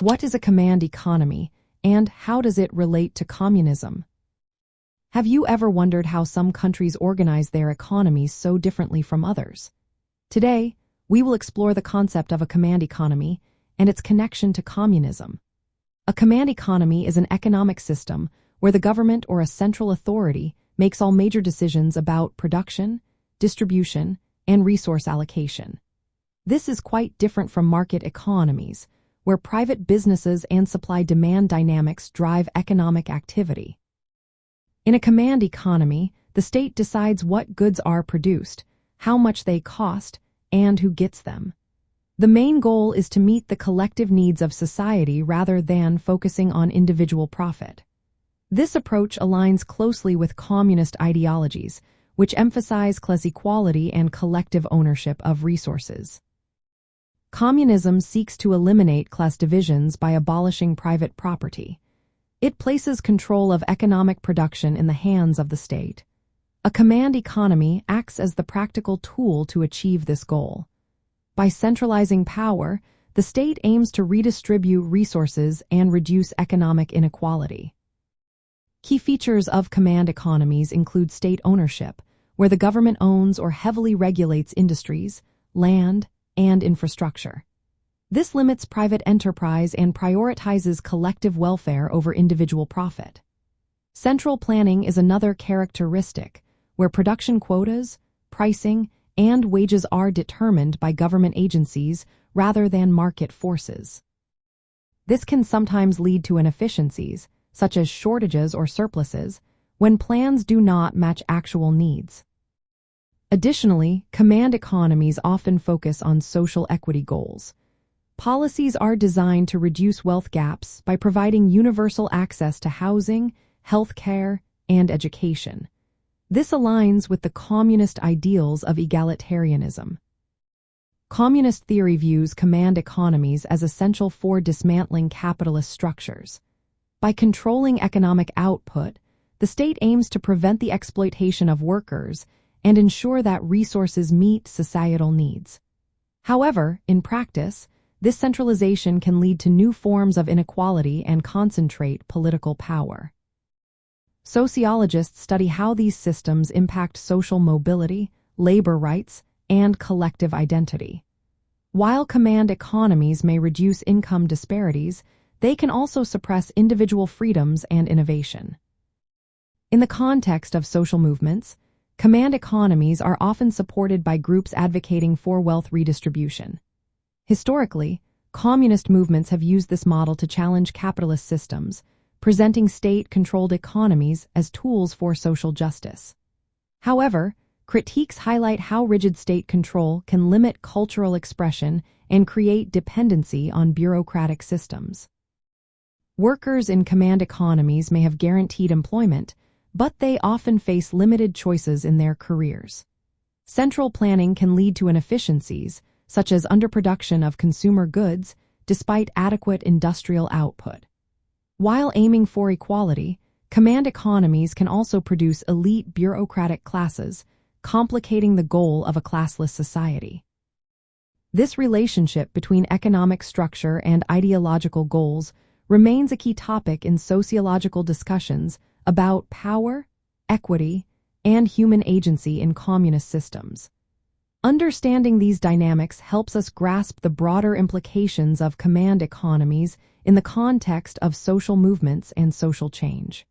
What is a command economy, and how does it relate to communism? Have you ever wondered how some countries organize their economies so differently from others? Today, we will explore the concept of a command economy and its connection to communism. A command economy is an economic system where the government or a central authority makes all major decisions about production, distribution, and resource allocation. This is quite different from market economies, where private businesses and supply-demand dynamics drive economic activity. In a command economy, the state decides what goods are produced, how much they cost, and who gets them. The main goal is to meet the collective needs of society rather than focusing on individual profit. This approach aligns closely with communist ideologies, which emphasize class equality and collective ownership of resources. Communism seeks to eliminate class divisions by abolishing private property. It places control of economic production in the hands of the state. A command economy acts as the practical tool to achieve this goal. By centralizing power, the state aims to redistribute resources and reduce economic inequality. Key features of command economies include state ownership, where the government owns or heavily regulates industries, land, and infrastructure. This limits private enterprise and prioritizes collective welfare over individual profit. Central planning is another characteristic, where production quotas, pricing, and wages are determined by government agencies rather than market forces. This can sometimes lead to inefficiencies, such as shortages or surpluses, when plans do not match actual needs. Additionally, command economies often focus on social equity goals. Policies are designed to reduce wealth gaps by providing universal access to housing, health care, and education. This aligns with the communist ideals of egalitarianism. Communist theory views command economies as essential for dismantling capitalist structures. By controlling economic output, the state aims to prevent the exploitation of workers and ensure that resources meet societal needs. However, in practice, this centralization can lead to new forms of inequality and concentrate political power. Sociologists study how these systems impact social mobility, labor rights, and collective identity. While command economies may reduce income disparities, they can also suppress individual freedoms and innovation. In the context of social movements, command economies are often supported by groups advocating for wealth redistribution. Historically, communist movements have used this model to challenge capitalist systems, presenting state-controlled economies as tools for social justice. However, critiques highlight how rigid state control can limit cultural expression and create dependency on bureaucratic systems. Workers in command economies may have guaranteed employment, but they often face limited choices in their careers. Central planning can lead to inefficiencies, such as underproduction of consumer goods, despite adequate industrial output. While aiming for equality, command economies can also produce elite bureaucratic classes, complicating the goal of a classless society. This relationship between economic structure and ideological goals remains a key topic in sociological discussions about power, equity, and human agency in communist systems. Understanding these dynamics helps us grasp the broader implications of command economies in the context of social movements and social change.